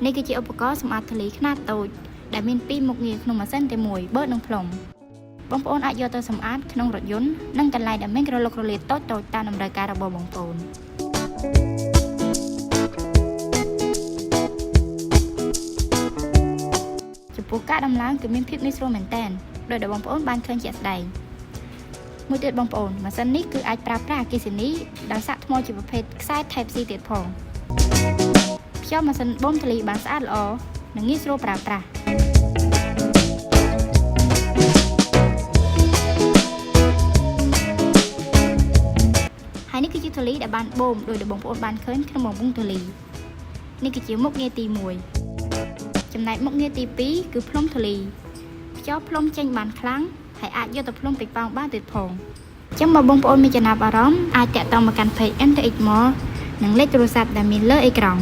នេះគឺជាឧបករណ៍សម្អាតធូលីខ្នាតតូចដែលមានពីរមុខងារក្នុងម៉ាស៊ីនតែមួយបឺតនិងផ្លុំបងប្អូនអាចយកទៅសម្អាតក្នុងរថយន្តនិងកន្លែងដែលមានក្រឡុករលាតតូចៗតាមតម្រូវការរបស់បងប្អូនចំពោះការដំឡើងគឺមានភាពងាយស្រួលមែនទែនដោយដែលបងប្អូនបានឃើញជាក់ស្ដែងមួយទៀតបងប្អូនម៉ាស៊ីននេះគឺអាចប្រើប្រាស់អគ្គិសនីដោយសាកថ្មជាប្រភេទខ្សែ Type C ទៀតផងភ្ជាប់ម៉ាស៊ីនបូមធូលីបានស្អាតល្អនិងងាយស្រួលប្រើប្រាស់ហើយនេះគឺជាធូលីដែលបានបូមដោយដែលបងប្អូនបានឃើញក្នុងបំពង់ធូលីនេះគឺជាមុខងារទី1ចំណែកមុខងារទី2គឺផ្លុំធូលីភ្ជាប់ផ្លុំចេញបានខ្លាំងហើយអាចយកទៅផ្លុំពេជ្រប៉ោងបានទៀតផងចឹងបើបងប្អូនមានចំណាប់អារម្មណ៍អាចតាក់ទងមកកាន់ Page NTX Mall និងលេខទូរស័ព្ទដែលមានលើអេក្រង់